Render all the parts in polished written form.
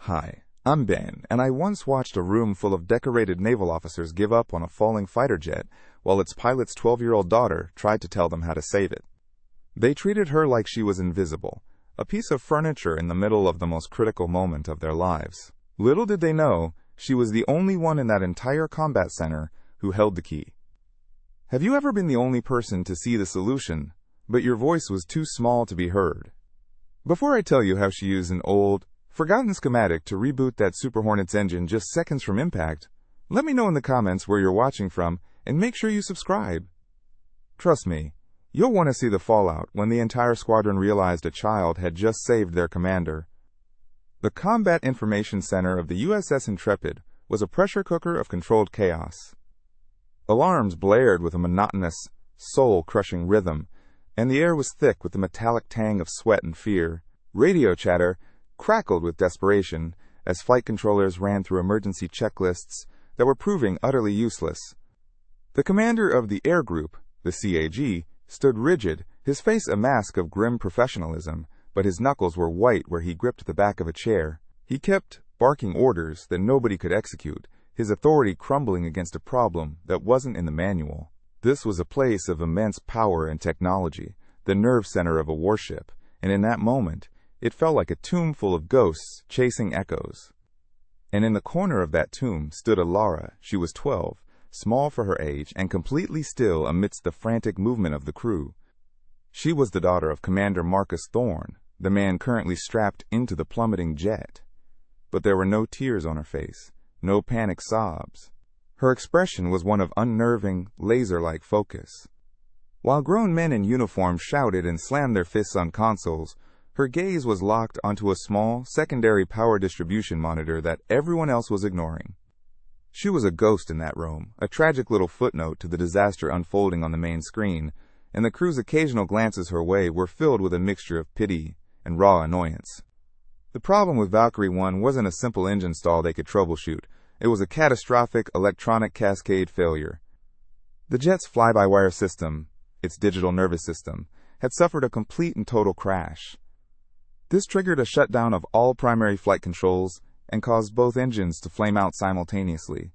Hi, I'm Ben, and I once watched a room full of decorated naval officers give up on a falling fighter jet while its pilot's 12-year-old daughter tried to tell them how to save it. They treated her like she was invisible, a piece of furniture in the middle of the most critical moment of their lives. Little did they know, she was the only one in that entire combat center who held the key. Have you ever been the only person to see the solution, but your voice was too small to be heard? Before I tell you how she used an old, forgotten schematic to reboot that Super Hornet's engine just seconds from impact, let me know in the comments where you're watching from and make sure you subscribe. Trust me, you'll want to see the fallout when the entire squadron realized a child had just saved their commander. The Combat Information Center of the USS Intrepid was a pressure cooker of controlled chaos. Alarms blared with a monotonous, soul-crushing rhythm, and the air was thick with the metallic tang of sweat and fear. Radio chatter crackled with desperation as flight controllers ran through emergency checklists that were proving utterly useless. The commander of the Air Group, the CAG, stood rigid, his face a mask of grim professionalism, but his knuckles were white where he gripped the back of a chair. He kept barking orders that nobody could execute, his authority crumbling against a problem that wasn't in the manual. This was a place of immense power and technology, the nerve center of a warship, and in that moment, it felt like a tomb full of ghosts chasing echoes. And in the corner of that tomb stood Alara. She was 12, small for her age, and completely still amidst the frantic movement of the crew. She was the daughter of Commander Marcus Thorne, the man currently strapped into the plummeting jet. But there were no tears on her face, no panic sobs. Her expression was one of unnerving, laser-like focus. While grown men in uniform shouted and slammed their fists on consoles, her gaze was locked onto a small, secondary power distribution monitor that everyone else was ignoring. She was a ghost in that room, a tragic little footnote to the disaster unfolding on the main screen, and the crew's occasional glances her way were filled with a mixture of pity and raw annoyance. The problem with Valkyrie 1 wasn't a simple engine stall they could troubleshoot. It was a catastrophic electronic cascade failure. The jet's fly-by-wire system, its digital nervous system, had suffered a complete and total crash. This triggered a shutdown of all primary flight controls and caused both engines to flame out simultaneously.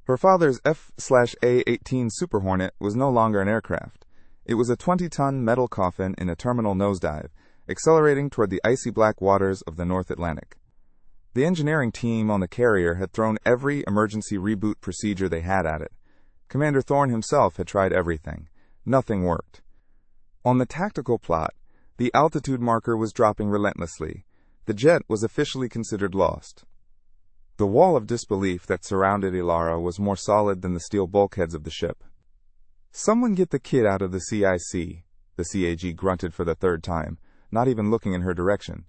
Her father's F/A-18 Super Hornet was no longer an aircraft. It was a 20-ton metal coffin in a terminal nosedive, accelerating toward the icy black waters of the North Atlantic. The engineering team on the carrier had thrown every emergency reboot procedure they had at it. Commander Thorne himself had tried everything. Nothing worked. On the tactical plot, the altitude marker was dropping relentlessly. The jet was officially considered lost. The wall of disbelief that surrounded Alara was more solid than the steel bulkheads of the ship. "Someone get the kid out of the CIC," the CAG grunted for the third time, not even looking in her direction.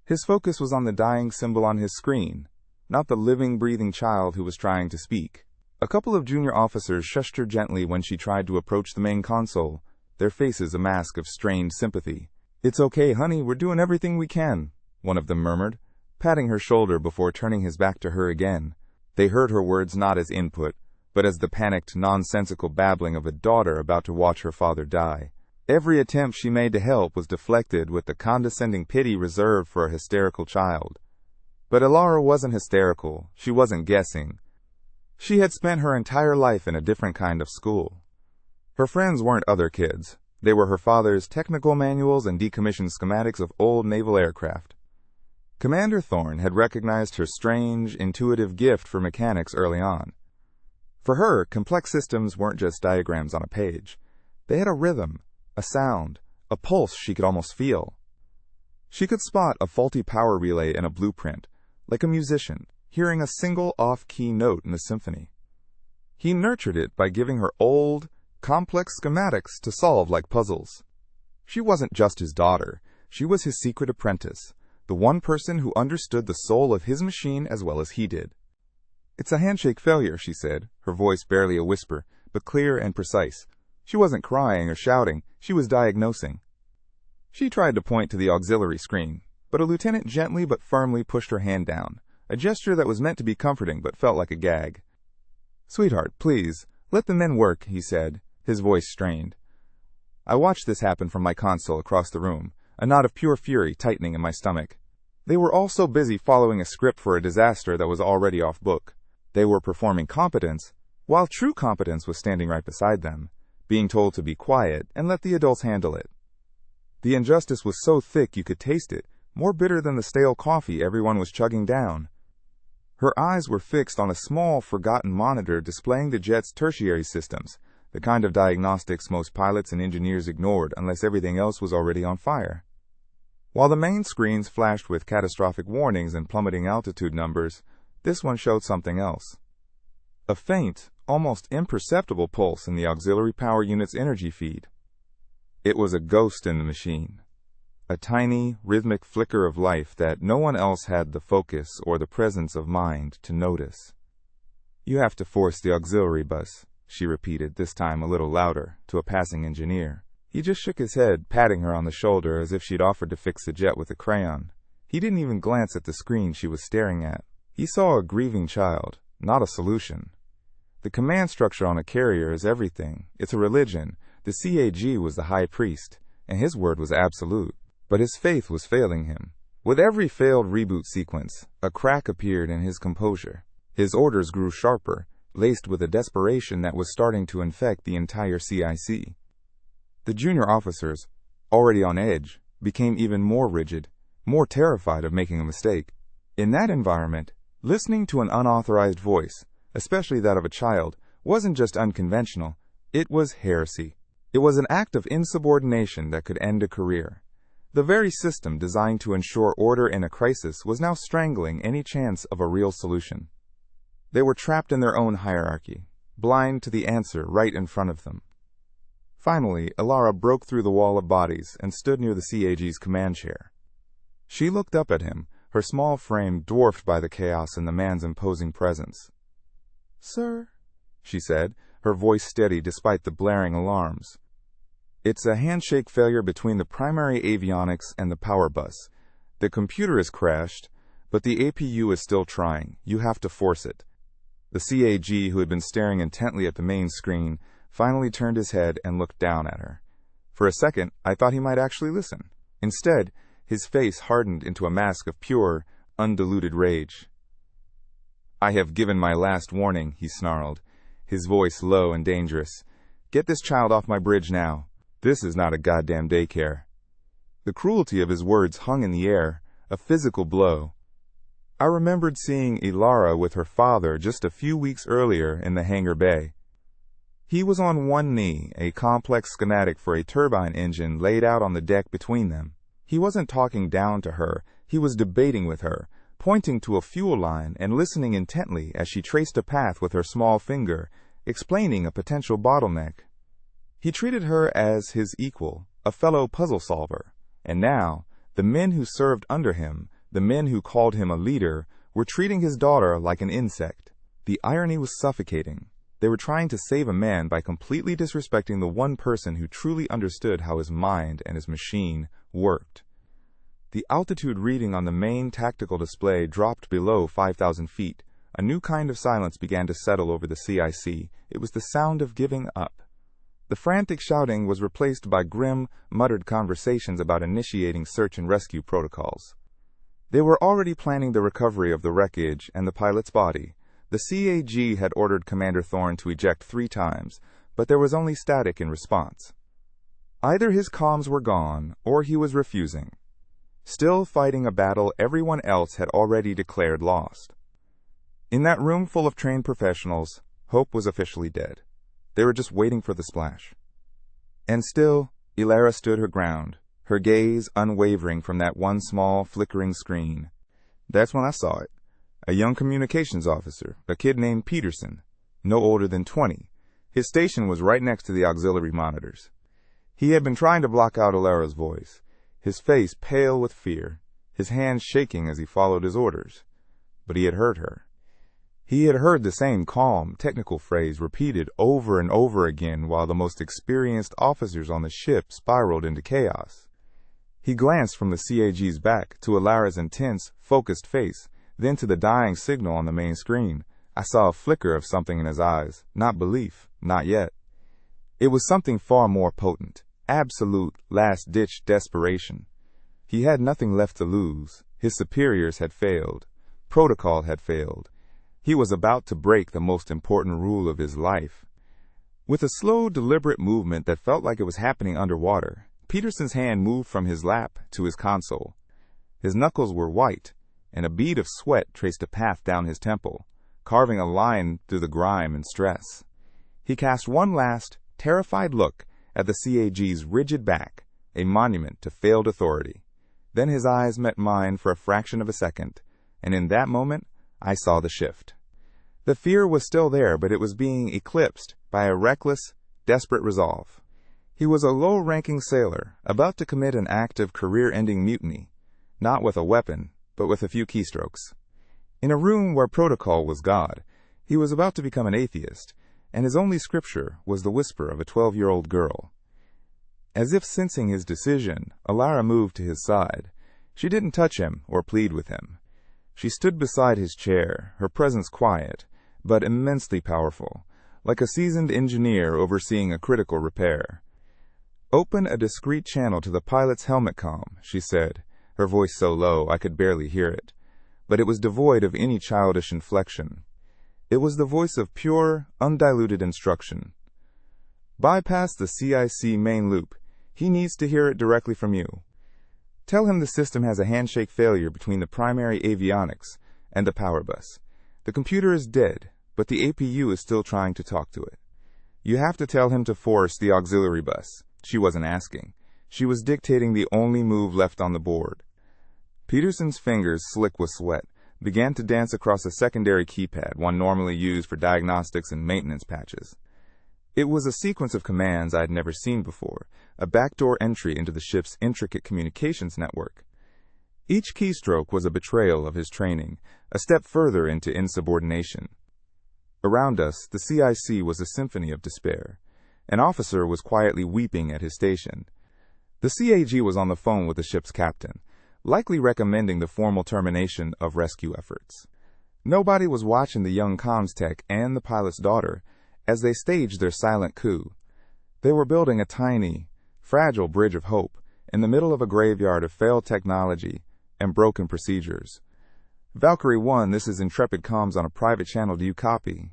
His focus was on the dying symbol on his screen, not the living, breathing child who was trying to speak. A couple of junior officers shushed her gently when she tried to approach the main console, their faces a mask of strained sympathy. "It's okay, honey, we're doing everything we can," one of them murmured, patting her shoulder before turning his back to her again. They heard her words not as input, but as the panicked, nonsensical babbling of a daughter about to watch her father die. Every attempt she made to help was deflected with the condescending pity reserved for a hysterical child. But Alara wasn't hysterical. She wasn't guessing. She had spent her entire life in a different kind of school. Her friends weren't other kids. They were her father's technical manuals and decommissioned schematics of old naval aircraft. Commander Thorne had recognized her strange, intuitive gift for mechanics early on. For her, complex systems weren't just diagrams on a page. They had a rhythm, a sound, a pulse she could almost feel. She could spot a faulty power relay in a blueprint, like a musician, hearing a single off-key note in a symphony. He nurtured it by giving her old, complex schematics to solve like puzzles. She wasn't just his daughter. She was his secret apprentice, the one person who understood the soul of his machine as well as he did. "It's a handshake failure," she said, her voice barely a whisper, but clear and precise. She wasn't crying or shouting. She was diagnosing. She tried to point to the auxiliary screen, but a lieutenant gently but firmly pushed her hand down, a gesture that was meant to be comforting but felt like a gag. "Sweetheart, please, let the men work," he said, his voice strained. I watched this happen from my console across the room, a knot of pure fury tightening in my stomach. They were also busy following a script for a disaster that was already off book. They were performing competence, while true competence was standing right beside them, being told to be quiet and let the adults handle it. The injustice was so thick you could taste it, more bitter than the stale coffee everyone was chugging down. Her eyes were fixed on a small, forgotten monitor displaying the jet's tertiary systems, the kind of diagnostics most pilots and engineers ignored unless everything else was already on fire. While the main screens flashed with catastrophic warnings and plummeting altitude numbers, this one showed something else. A faint, almost imperceptible pulse in the auxiliary power unit's energy feed. It was a ghost in the machine. A tiny, rhythmic flicker of life that no one else had the focus or the presence of mind to notice. "You have to force the auxiliary bus," she repeated, this time a little louder, to a passing engineer. He just shook his head, patting her on the shoulder as if she'd offered to fix the jet with a crayon. He didn't even glance at the screen she was staring at. He saw a grieving child, not a solution. The command structure on a carrier is everything. It's a religion. The CAG was the high priest, and his word was absolute. But his faith was failing him. With every failed reboot sequence, a crack appeared in his composure. His orders grew sharper, laced with a desperation that was starting to infect the entire CIC. The junior officers, already on edge, became even more rigid, more terrified of making a mistake. In that environment, listening to an unauthorized voice, especially that of a child, wasn't just unconventional, it was heresy. It was an act of insubordination that could end a career. The very system designed to ensure order in a crisis was now strangling any chance of a real solution. They were trapped in their own hierarchy, blind to the answer right in front of them. Finally, Ilara broke through the wall of bodies and stood near the CAG's command chair. She looked up at him, her small frame dwarfed by the chaos in the man's imposing presence. "Sir," she said, her voice steady despite the blaring alarms. "It's a handshake failure between the primary avionics and the power bus. The computer has crashed, but the APU is still trying. You have to force it." The CAG, who had been staring intently at the main screen, finally turned his head and looked down at her. For a second, I thought he might actually listen. Instead, his face hardened into a mask of pure, undiluted rage. "I have given my last warning," he snarled, his voice low and dangerous. "Get this child off my bridge now. This is not a goddamn daycare." The cruelty of his words hung in the air, a physical blow. I remembered seeing Ilara with her father just a few weeks earlier in the hangar bay. He was on one knee, a complex schematic for a turbine engine laid out on the deck between them. He wasn't talking down to her, he was debating with her, pointing to a fuel line and listening intently as she traced a path with her small finger, explaining a potential bottleneck. He treated her as his equal, a fellow puzzle solver, and now, the men who served under him, the men who called him a leader, were treating his daughter like an insect. The irony was suffocating. They were trying to save a man by completely disrespecting the one person who truly understood how his mind and his machine worked. The altitude reading on the main tactical display dropped below 5,000 feet. A new kind of silence began to settle over the CIC. It was the sound of giving up. The frantic shouting was replaced by grim, muttered conversations about initiating search and rescue protocols. They were already planning the recovery of the wreckage and the pilot's body. The CAG had ordered Commander Thorne to eject 3 times, but there was only static in response. Either his comms were gone, or he was refusing. Still fighting a battle everyone else had already declared lost. In that room full of trained professionals, hope was officially dead. They were just waiting for the splash. And still, Ilara stood her ground, her gaze unwavering from that one small, flickering screen. That's when I saw it. A young communications officer, a kid named Peterson, no older than 20. His station was right next to the auxiliary monitors. He had been trying to block out Ilara's voice, his face pale with fear, his hands shaking as he followed his orders. But he had heard her. He had heard the same calm, technical phrase repeated over and over again while the most experienced officers on the ship spiraled into chaos. He glanced from the CAG's back to Ilara's intense, focused face, then to the dying signal on the main screen. I saw a flicker of something in his eyes, not belief, not yet. It was something far more potent, absolute, last-ditch desperation. He had nothing left to lose, His superiors had failed. Protocol had failed. He was about to break the most important rule of his life. With a slow, deliberate movement that felt like it was happening underwater, Peterson's hand moved from his lap to his console. His knuckles were white, and a bead of sweat traced a path down his temple, carving a line through the grime and stress. He cast one last, terrified look at the CAG's rigid back, a monument to failed authority. Then his eyes met mine for a fraction of a second, and in that moment, I saw the shift. The fear was still there, but it was being eclipsed by a reckless, desperate resolve. He was a low-ranking sailor, about to commit an act of career-ending mutiny, not with a weapon, but with a few keystrokes. In a room where protocol was God, he was about to become an atheist, and his only scripture was the whisper of a 12-year-old girl. As if sensing his decision, Alara moved to his side. She didn't touch him or plead with him. She stood beside his chair, her presence quiet, but immensely powerful, like a seasoned engineer overseeing a critical repair. "Open a discreet channel to the pilot's helmet comm," she said, her voice so low I could barely hear it, but it was devoid of any childish inflection. It was the voice of pure, undiluted instruction. "Bypass the CIC main loop. He needs to hear it directly from you. Tell him the system has a handshake failure between the primary avionics and the power bus. The computer is dead, but the APU is still trying to talk to it. You have to tell him to force the auxiliary bus." She wasn't asking. She was dictating the only move left on the board. Peterson's fingers, slick with sweat, began to dance across a secondary keypad, one normally used for diagnostics and maintenance patches. It was a sequence of commands I had never seen before, a backdoor entry into the ship's intricate communications network. Each keystroke was a betrayal of his training, a step further into insubordination. Around us, the CIC was a symphony of despair. An officer was quietly weeping at his station. The CAG was on the phone with the ship's captain, likely recommending the formal termination of rescue efforts. Nobody was watching the young comms tech and the pilot's daughter as they staged their silent coup. They were building a tiny, fragile bridge of hope in the middle of a graveyard of failed technology and broken procedures. "Valkyrie 1, this is Intrepid Comms on a private channel. Do you copy?"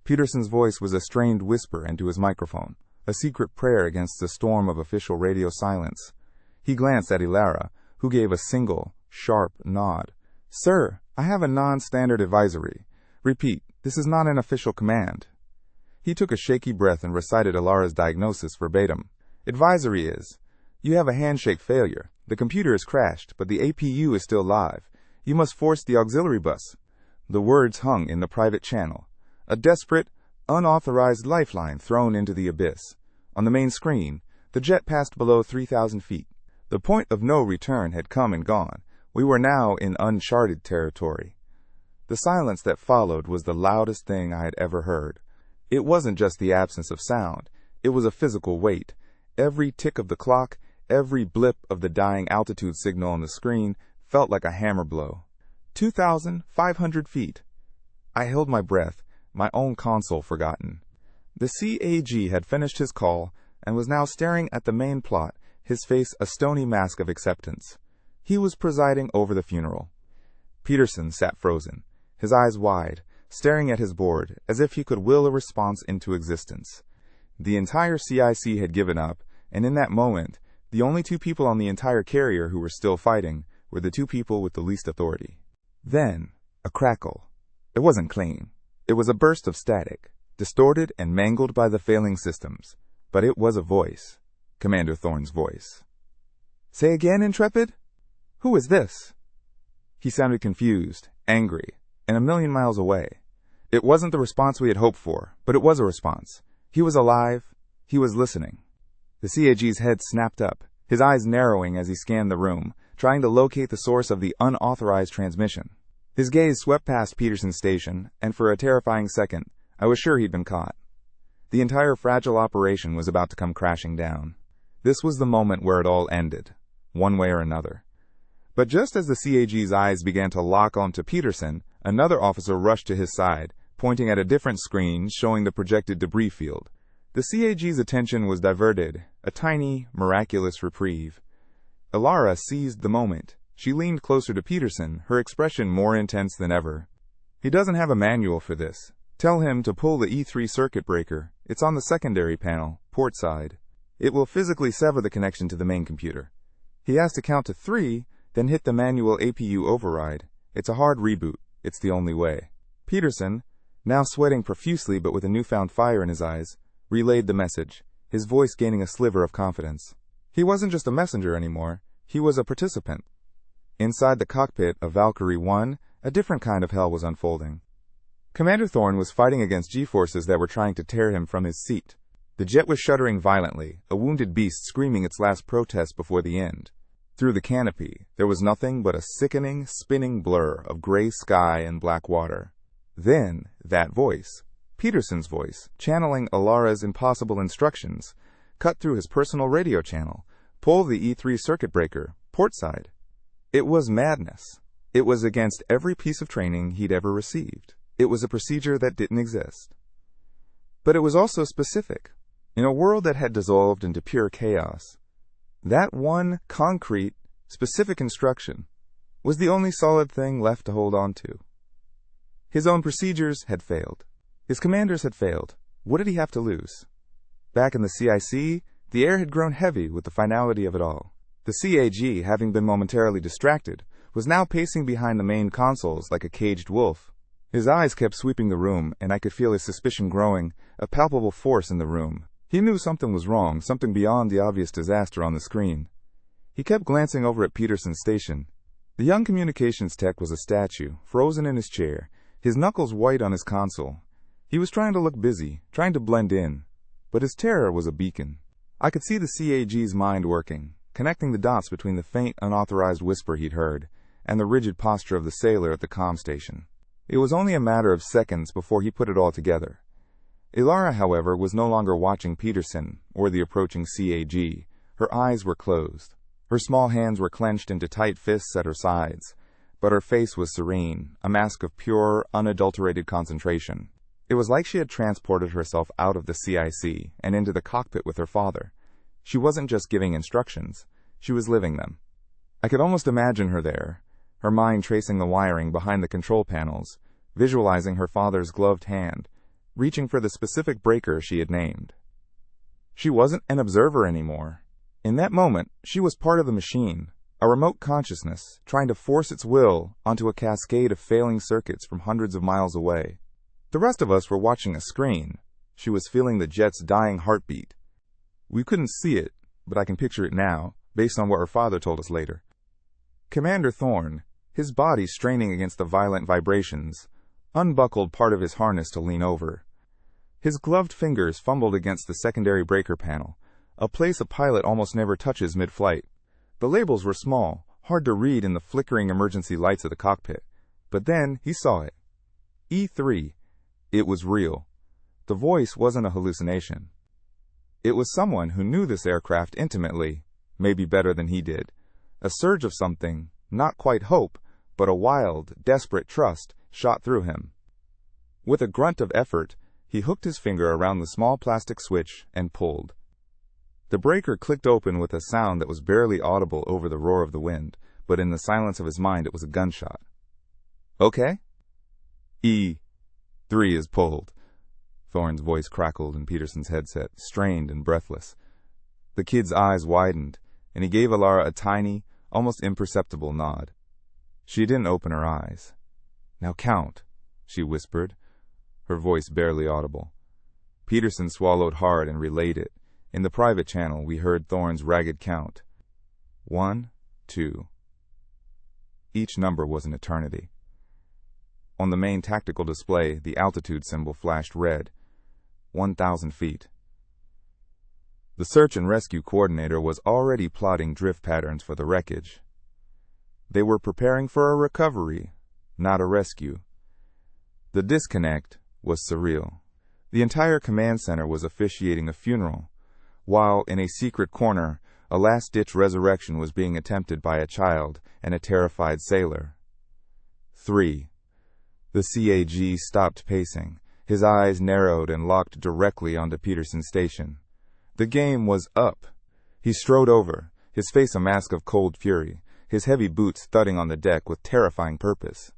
Peterson's voice was a strained whisper into his microphone, a secret prayer against the storm of official radio silence. He glanced at Alara, who gave a single, sharp nod. "Sir, I have a non-standard advisory. Repeat, this is not an official command." He took a shaky breath and recited Alara's diagnosis verbatim. "Advisory is, you have a handshake failure. The computer has crashed, but the APU is still live. You must force the auxiliary bus." The words hung in the private channel, a desperate, unauthorized lifeline thrown into the abyss. On the main screen, the jet passed below 3,000 feet. The point of no return had come and gone. We were now in uncharted territory. The silence that followed was the loudest thing I had ever heard. It wasn't just the absence of sound. It was a physical weight. Every tick of the clock, every blip of the dying altitude signal on the screen felt like a hammer blow. 2,500 feet. I held my breath, my own console forgotten. The CAG had finished his call and was now staring at the main plot, his face a stony mask of acceptance. He was presiding over the funeral. Peterson sat frozen, his eyes wide, staring at his board as if he could will a response into existence. The entire CIC had given up, and in that moment, the only two people on the entire carrier who were still fighting were the two people with the least authority. Then, a crackle. It wasn't clean. It was a burst of static, distorted and mangled by the failing systems, but it was a voice. Commander Thorne's voice. "Say again, Intrepid? Who is this?" He sounded confused, angry, and a million miles away. It wasn't the response we had hoped for, but it was a response. He was alive. He was listening. The CAG's head snapped up, his eyes narrowing as he scanned the room, trying to locate the source of the unauthorized transmission. His gaze swept past Peterson's station, and for a terrifying second, I was sure he'd been caught. The entire fragile operation was about to come crashing down. This was the moment where it all ended, one way or another. But just as the CAG's eyes began to lock onto Peterson, another officer rushed to his side, pointing at a different screen showing the projected debris field. The CAG's attention was diverted, a tiny, miraculous reprieve. Alara seized the moment, She leaned closer to Peterson, her expression more intense than ever. "He doesn't have a manual for this. Tell him to pull the E3 circuit breaker. It's on the secondary panel, port side. It will physically sever the connection to the main computer. He has to count to 3, then hit the manual APU override. It's a hard reboot. It's the only way." Peterson, now sweating profusely but with a newfound fire in his eyes, relayed the message, his voice gaining a sliver of confidence. He wasn't just a messenger anymore, he was a participant. Inside the cockpit of Valkyrie 1, a different kind of hell was unfolding. Commander Thorne was fighting against G-forces that were trying to tear him from his seat. The jet was shuddering violently, a wounded beast screaming its last protest before the end. Through the canopy, there was nothing but a sickening, spinning blur of gray sky and black water. Then, that voice, Peterson's voice, channeling Alara's impossible instructions, cut through his personal radio channel, pull the E3 circuit breaker, port side. It was madness. It was against every piece of training he'd ever received. It was a procedure that didn't exist. But it was also specific. In a world that had dissolved into pure chaos, that one concrete, specific instruction was the only solid thing left to hold on to. His own procedures had failed. His commanders had failed. What did he have to lose? Back in the CIC, the air had grown heavy with the finality of it all. The CAG, having been momentarily distracted, was now pacing behind the main consoles like a caged wolf. His eyes kept sweeping the room, and I could feel his suspicion growing, a palpable force in the room. He knew something was wrong, something beyond the obvious disaster on the screen. He kept glancing over at Peterson's station. The young communications tech was a statue, frozen in his chair, his knuckles white on his console. He was trying to look busy, trying to blend in, but his terror was a beacon. I could see the CAG's mind working, connecting the dots between the faint, unauthorized whisper he'd heard and the rigid posture of the sailor at the comm station. It was only a matter of seconds before he put it all together. Alara, however, was no longer watching Peterson or the approaching CAG. Her eyes were closed. Her small hands were clenched into tight fists at her sides, but her face was serene, a mask of pure, unadulterated concentration. It was like she had transported herself out of the CIC and into the cockpit with her father. She wasn't just giving instructions, she was living them. I could almost imagine her there, her mind tracing the wiring behind the control panels, visualizing her father's gloved hand, reaching for the specific breaker she had named. She wasn't an observer anymore. In that moment, she was part of the machine, a remote consciousness trying to force its will onto a cascade of failing circuits from hundreds of miles away. The rest of us were watching a screen. She was feeling the jet's dying heartbeat. We couldn't see it, but I can picture it now, based on what her father told us later. Commander Thorne, his body straining against the violent vibrations, unbuckled part of his harness to lean over. His gloved fingers fumbled against the secondary breaker panel, a place a pilot almost never touches mid-flight. The labels were small, hard to read in the flickering emergency lights of the cockpit. But then he saw it. E3. It was real. The voice wasn't a hallucination. It was someone who knew this aircraft intimately, maybe better than he did. A surge of something, not quite hope, but a wild, desperate trust, shot through him. With a grunt of effort, he hooked his finger around the small plastic switch and pulled. The breaker clicked open with a sound that was barely audible over the roar of the wind, but in the silence of his mind it was a gunshot. Okay? E3 is pulled. Thorne's voice crackled in Peterson's headset, strained and breathless. The kid's eyes widened, and he gave Alara a tiny, almost imperceptible nod. She didn't open her eyes. Now count, she whispered, her voice barely audible. Peterson swallowed hard and relayed it. In the private channel, we heard Thorne's ragged count. 1, 2. Each number was an eternity. On the main tactical display, the altitude symbol flashed red. 1,000 feet. The search and rescue coordinator was already plotting drift patterns for the wreckage. They were preparing for a recovery, not a rescue. The disconnect was surreal. The entire command center was officiating a funeral, while in a secret corner, a last-ditch resurrection was being attempted by a child and a terrified sailor. 3. The CAG stopped pacing. His eyes narrowed and locked directly onto Peterson's station. The game was up. He strode over, his face a mask of cold fury, his heavy boots thudding on the deck with terrifying purpose.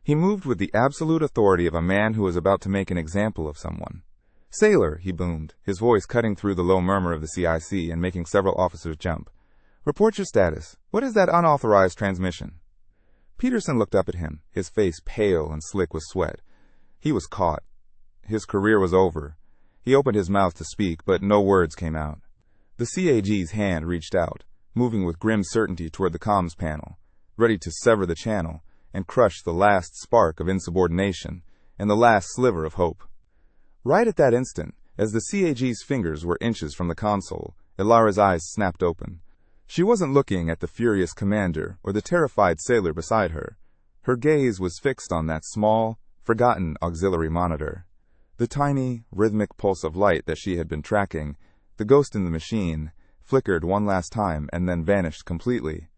He moved with the absolute authority of a man who was about to make an example of someone. "Sailor," he boomed, his voice cutting through the low murmur of the CIC and making several officers jump. "Report your status. What is that unauthorized transmission?" Peterson looked up at him, his face pale and slick with sweat. He was caught. His career was over. He opened his mouth to speak, but no words came out. The CAG's hand reached out, moving with grim certainty toward the comms panel, ready to sever the channel and crush the last spark of insubordination and the last sliver of hope. Right at that instant, as the CAG's fingers were inches from the console, Ilara's eyes snapped open. She wasn't looking at the furious commander or the terrified sailor beside her. Her gaze was fixed on that small, forgotten auxiliary monitor. The tiny, rhythmic pulse of light that she had been tracking, the ghost in the machine, flickered one last time and then vanished completely.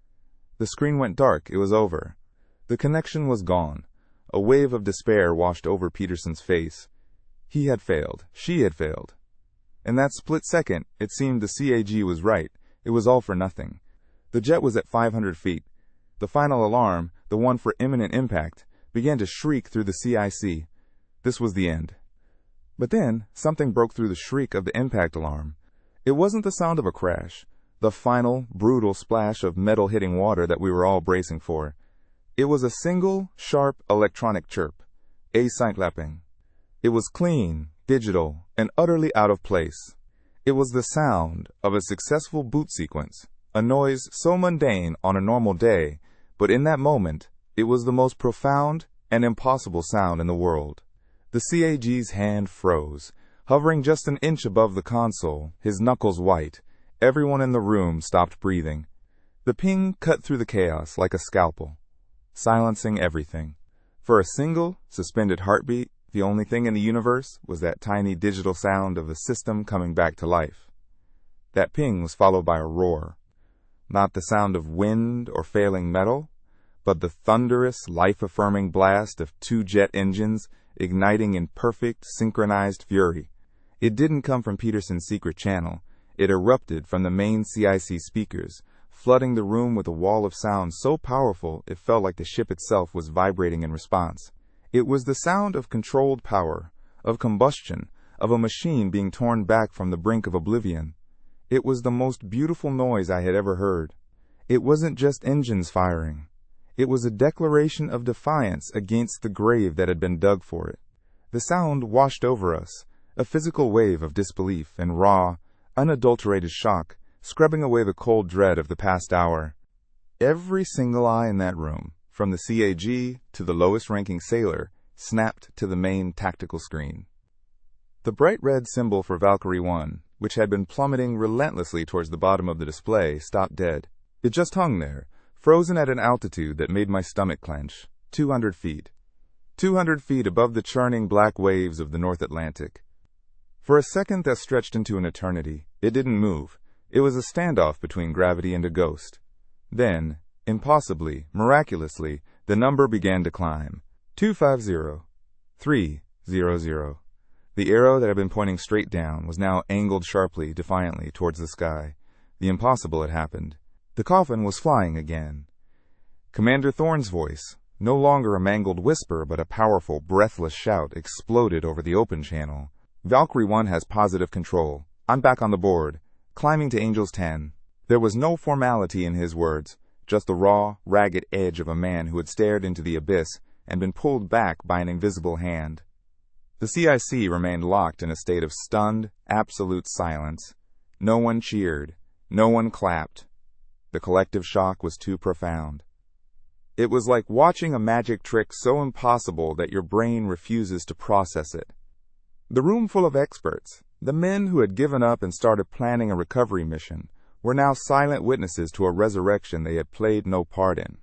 The screen went dark. It was over. The connection was gone. A wave of despair washed over Peterson's face. He had failed. She had failed. In that split second, it seemed the CAG was right. It was all for nothing. The jet was at 500 feet. The final alarm, the one for imminent impact, began to shriek through the CIC. This was the end. But then, something broke through the shriek of the impact alarm. It wasn't the sound of a crash, the final, brutal splash of metal hitting water that we were all bracing for. It was a single, sharp electronic chirp, async-lapping. It was clean, digital, and utterly out of place. It was the sound of a successful boot sequence, a noise so mundane on a normal day, but in that moment, it was the most profound and impossible sound in the world. The CAG's hand froze, hovering just an inch above the console, his knuckles white. Everyone in the room stopped breathing. The ping cut through the chaos like a scalpel, silencing everything. For a single, suspended heartbeat, the only thing in the universe was that tiny digital sound of the system coming back to life. That ping was followed by a roar. Not the sound of wind or failing metal, but the thunderous, life-affirming blast of two jet engines igniting in perfect, synchronized fury. It didn't come from Peterson's secret channel. It erupted from the main CIC speakers, flooding the room with a wall of sound so powerful it felt like the ship itself was vibrating in response. It was the sound of controlled power, of combustion, of a machine being torn back from the brink of oblivion. It was the most beautiful noise I had ever heard. It wasn't just engines firing. It was a declaration of defiance against the grave that had been dug for it. The sound washed over us, a physical wave of disbelief and raw, unadulterated shock, scrubbing away the cold dread of the past hour. Every single eye in that room, from the CAG to the lowest-ranking sailor, snapped to the main tactical screen. The bright red symbol for Valkyrie 1, which had been plummeting relentlessly towards the bottom of the display, stopped dead. It just hung there, frozen at an altitude that made my stomach clench. 200 feet. 200 feet above the churning black waves of the North Atlantic. For a second that stretched into an eternity, it didn't move. It was a standoff between gravity and a ghost. Then, impossibly, miraculously, the number began to climb. 250. 300. The arrow that had been pointing straight down was now angled sharply, defiantly, towards the sky. The impossible had happened. The coffin was flying again. Commander Thorne's voice, no longer a mangled whisper but a powerful, breathless shout, exploded over the open channel. Valkyrie 1 has positive control. I'm back on the board. Climbing to Angels 10. There was no formality in his words, just the raw, ragged edge of a man who had stared into the abyss and been pulled back by an invisible hand. The CIC remained locked in a state of stunned, absolute silence. No one cheered. No one clapped. The collective shock was too profound. It was like watching a magic trick so impossible that your brain refuses to process it. The room full of experts, the men who had given up and started planning a recovery mission, were now silent witnesses to a resurrection they had played no part in.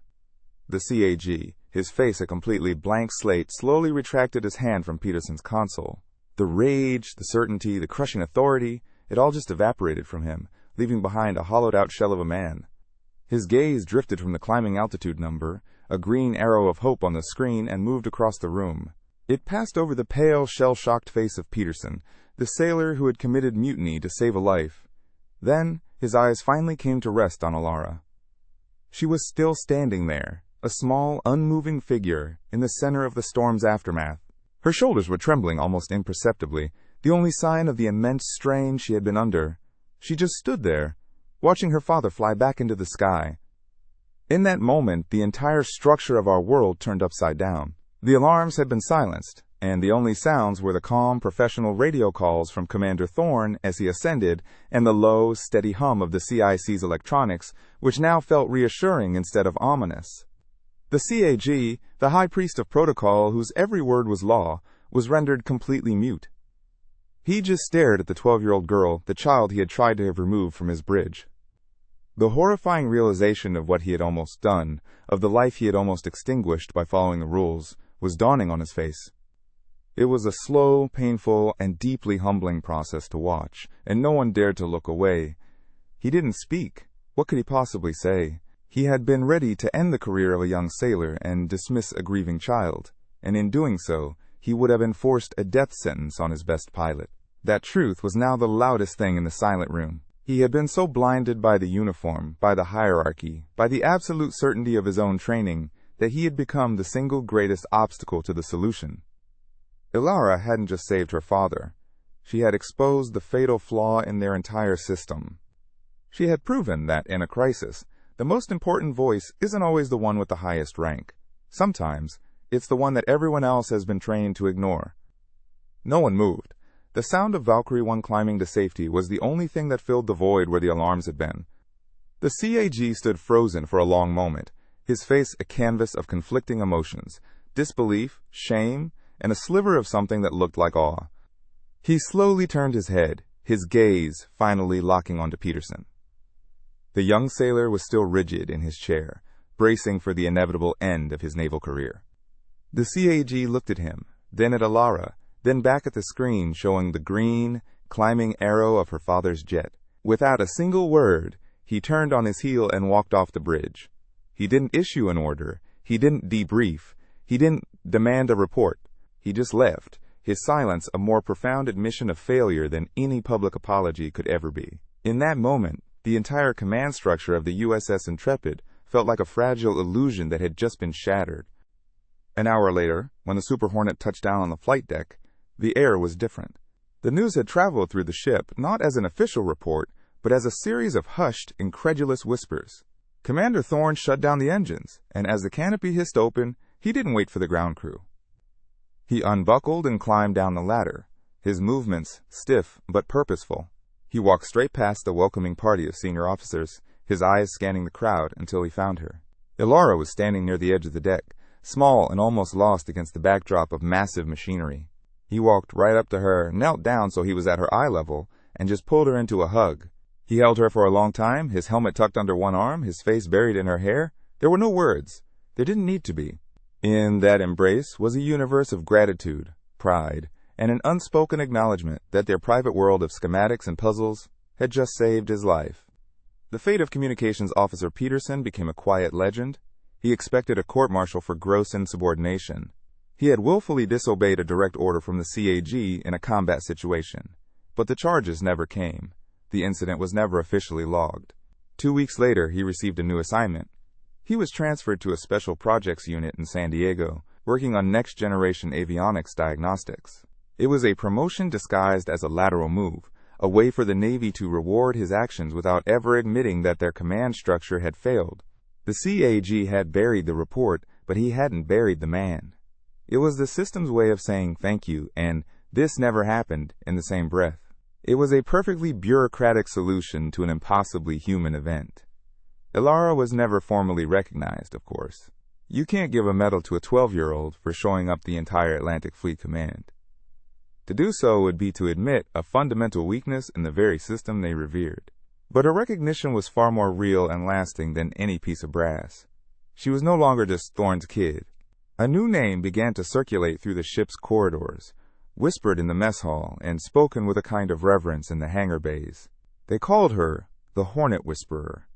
The CAG, his face a completely blank slate, slowly retracted his hand from Peterson's console. The rage, the certainty, the crushing authority, it all just evaporated from him, leaving behind a hollowed-out shell of a man. His gaze drifted from the climbing altitude number, a green arrow of hope on the screen, and moved across the room. It passed over the pale, shell-shocked face of Peterson, the sailor who had committed mutiny to save a life. Then, his eyes finally came to rest on Ilara. She was still standing there, a small, unmoving figure in the center of the storm's aftermath. Her shoulders were trembling almost imperceptibly, the only sign of the immense strain she had been under. She just stood there, watching her father fly back into the sky. In that moment, the entire structure of our world turned upside down. The alarms had been silenced, and the only sounds were the calm, professional radio calls from Commander Thorne as he ascended, and the low, steady hum of the CIC's electronics, which now felt reassuring instead of ominous. The CAG, the high priest of protocol whose every word was law, was rendered completely mute. He just stared at the 12-year-old girl, the child he had tried to have removed from his bridge. The horrifying realization of what he had almost done, of the life he had almost extinguished by following the rules, was dawning on his face. It was a slow, painful, and deeply humbling process to watch, and no one dared to look away. He didn't speak. What could he possibly say? He had been ready to end the career of a young sailor and dismiss a grieving child, and in doing so, he would have enforced a death sentence on his best pilot. That truth was now the loudest thing in the silent room. He had been so blinded by the uniform, by the hierarchy, by the absolute certainty of his own training, that he had become the single greatest obstacle to the solution. Ilara hadn't just saved her father. She had exposed the fatal flaw in their entire system. She had proven that, in a crisis, the most important voice isn't always the one with the highest rank. Sometimes, it's the one that everyone else has been trained to ignore. No one moved. The sound of Valkyrie 1 climbing to safety was the only thing that filled the void where the alarms had been. The CAG stood frozen for a long moment, his face a canvas of conflicting emotions, disbelief, shame, and a sliver of something that looked like awe. He slowly turned his head, his gaze finally locking onto Peterson. The young sailor was still rigid in his chair, bracing for the inevitable end of his naval career. The CAG looked at him, then at Ilara, then back at the screen showing the green, climbing arrow of her father's jet. Without a single word, he turned on his heel and walked off the bridge. He didn't issue an order. He didn't debrief. He didn't demand a report. He just left, his silence a more profound admission of failure than any public apology could ever be. In that moment, the entire command structure of the USS Intrepid felt like a fragile illusion that had just been shattered. An hour later, when the Super Hornet touched down on the flight deck, the air was different. The news had traveled through the ship not as an official report, but as a series of hushed, incredulous whispers. Commander Thorne shut down the engines, and as the canopy hissed open, he didn't wait for the ground crew. He unbuckled and climbed down the ladder, his movements stiff but purposeful. He walked straight past the welcoming party of senior officers, his eyes scanning the crowd until he found her. Ilara was standing near the edge of the deck, small and almost lost against the backdrop of massive machinery. He walked right up to her, knelt down so he was at her eye level, and just pulled her into a hug. He held her for a long time, his helmet tucked under one arm, his face buried in her hair. There were no words. There didn't need to be. In that embrace was a universe of gratitude, pride, and an unspoken acknowledgement that their private world of schematics and puzzles had just saved his life. The fate of Communications Officer Peterson became a quiet legend. He expected a court-martial for gross insubordination. He had willfully disobeyed a direct order from the CAG in a combat situation, but the charges never came. The incident was never officially logged. 2 weeks later, he received a new assignment. He was transferred to a special projects unit in San Diego, working on next-generation avionics diagnostics. It was a promotion disguised as a lateral move, a way for the Navy to reward his actions without ever admitting that their command structure had failed. The CAG had buried the report, but he hadn't buried the man. It was the system's way of saying thank you and this never happened in the same breath. It was a perfectly bureaucratic solution to an impossibly human event. Ilara was never formally recognized, of course. You can't give a medal to a 12-year-old for showing up the entire Atlantic Fleet Command. To do so would be to admit a fundamental weakness in the very system they revered. But her recognition was far more real and lasting than any piece of brass. She was no longer just Thorne's kid. A new name began to circulate through the ship's corridors, whispered in the mess hall, and spoken with a kind of reverence in the hangar bays. They called her the Hornet Whisperer.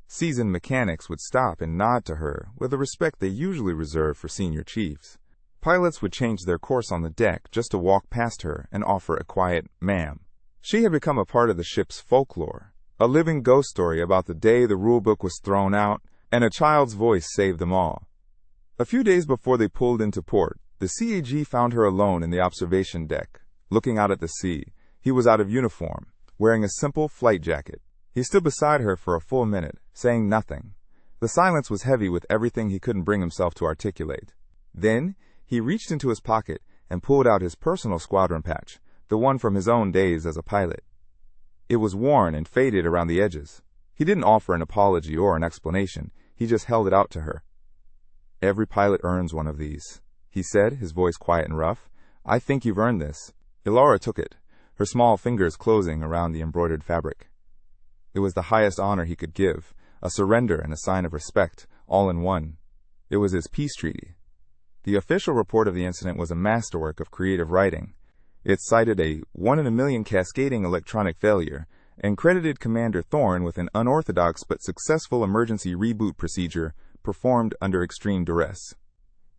Seasoned mechanics would stop and nod to her with the respect they usually reserve for senior chiefs. Pilots would change their course on the deck just to walk past her and offer a quiet "ma'am." She had become a part of the ship's folklore, a living ghost story about the day the rulebook was thrown out, and a child's voice saved them all. A few days before they pulled into port, the CAG found her alone in the observation deck, looking out at the sea. He was out of uniform, wearing a simple flight jacket. He stood beside her for a full minute, saying nothing. The silence was heavy with everything he couldn't bring himself to articulate. Then, he reached into his pocket and pulled out his personal squadron patch, the one from his own days as a pilot. It was worn and faded around the edges. He didn't offer an apology or an explanation. He just held it out to her. "Every pilot earns one of these," he said, his voice quiet and rough. "I think you've earned this." Ilara took it, her small fingers closing around the embroidered fabric. It was the highest honor he could give, a surrender and a sign of respect, all in one. It was his peace treaty. The official report of the incident was a masterwork of creative writing. It cited a 1-in-a-million cascading electronic failure and credited Commander Thorne with an unorthodox but successful emergency reboot procedure performed under extreme duress.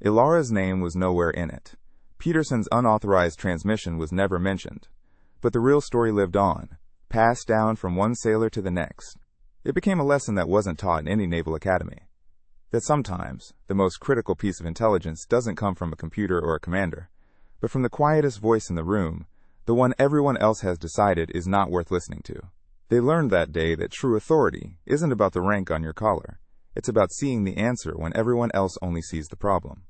Ilara's name was nowhere in it. Peterson's unauthorized transmission was never mentioned. But the real story lived on, passed down from one sailor to the next. It became a lesson that wasn't taught in any naval academy. That sometimes the most critical piece of intelligence doesn't come from a computer or a commander, but from the quietest voice in the room, the one everyone else has decided is not worth listening to. They learned that day that true authority isn't about the rank on your collar. It's about seeing the answer when everyone else only sees the problem.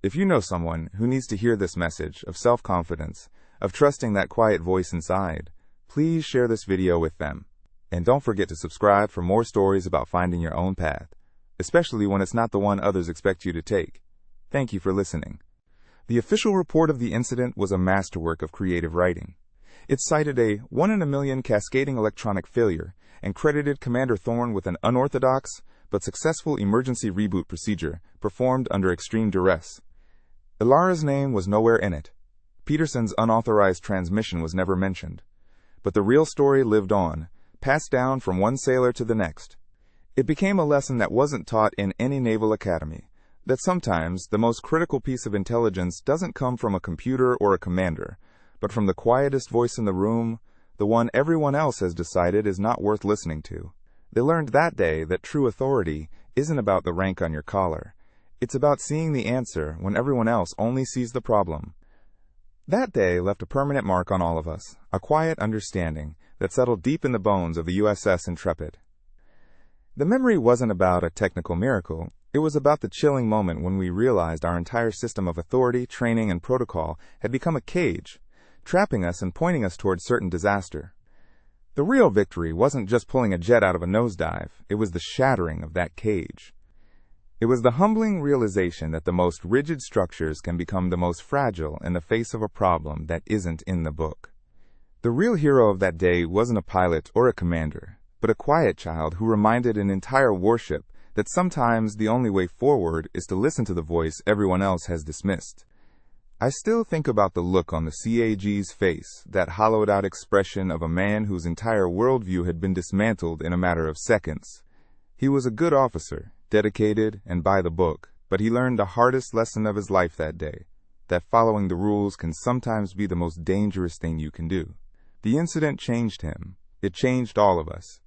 If you know someone who needs to hear this message of self-confidence, of trusting that quiet voice inside, please share this video with them. And don't forget to subscribe for more stories about finding your own path, especially when it's not the one others expect you to take. Thank you for listening. The official report of the incident was a masterwork of creative writing. It cited a 1-in-a-million cascading electronic failure and credited Commander Thorne with an unorthodox but successful emergency reboot procedure performed under extreme duress. Ilara's name was nowhere in it. Peterson's unauthorized transmission was never mentioned. But the real story lived on, passed down from one sailor to the next. It became a lesson that wasn't taught in any naval academy, that sometimes the most critical piece of intelligence doesn't come from a computer or a commander, but from the quietest voice in the room, the one everyone else has decided is not worth listening to. They learned that day that true authority isn't about the rank on your collar. It's about seeing the answer when everyone else only sees the problem. That day left a permanent mark on all of us, a quiet understanding that settled deep in the bones of the USS Intrepid. The memory wasn't about a technical miracle. It was about the chilling moment when we realized our entire system of authority, training, and protocol had become a cage, trapping us and pointing us toward certain disaster. The real victory wasn't just pulling a jet out of a nosedive. It was the shattering of that cage. It was the humbling realization that the most rigid structures can become the most fragile in the face of a problem that isn't in the book. The real hero of that day wasn't a pilot or a commander, but a quiet child who reminded an entire warship that sometimes the only way forward is to listen to the voice everyone else has dismissed. I still think about the look on the CAG's face, that hollowed-out expression of a man whose entire worldview had been dismantled in a matter of seconds. He was a good officer, dedicated and by the book, but he learned the hardest lesson of his life that day, that following the rules can sometimes be the most dangerous thing you can do. The incident changed him. It changed all of us.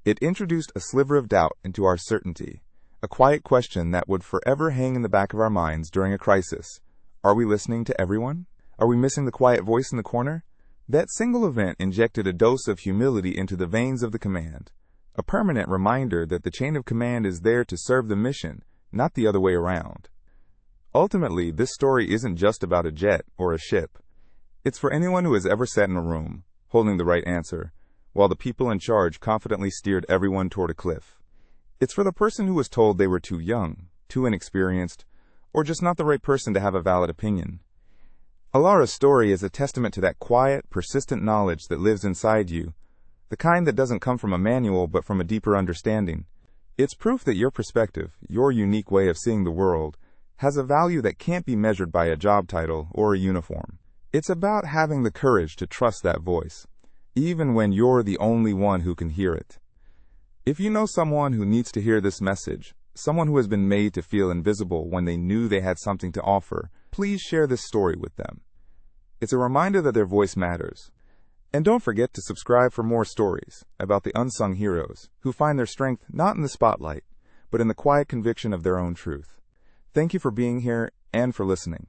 It introduced a sliver of doubt into our certainty, a quiet question that would forever hang in the back of our minds during a crisis. Are we listening to everyone? Are we missing the quiet voice in the corner? That single event injected a dose of humility into the veins of the command, a permanent reminder that the chain of command is there to serve the mission, not the other way around. Ultimately, this story isn't just about a jet or a ship. It's for anyone who has ever sat in a room, holding the right answer, while the people in charge confidently steered everyone toward a cliff. It's for the person who was told they were too young, too inexperienced, or just not the right person to have a valid opinion. Ilara's story is a testament to that quiet, persistent knowledge that lives inside you, the kind that doesn't come from a manual but from a deeper understanding. It's proof that your perspective, your unique way of seeing the world, has a value that can't be measured by a job title or a uniform. It's about having the courage to trust that voice, even when you're the only one who can hear it. If you know someone who needs to hear this message, someone who has been made to feel invisible when they knew they had something to offer, please share this story with them. It's a reminder that their voice matters. And don't forget to subscribe for more stories about the unsung heroes who find their strength not in the spotlight, but in the quiet conviction of their own truth. Thank you for being here and for listening.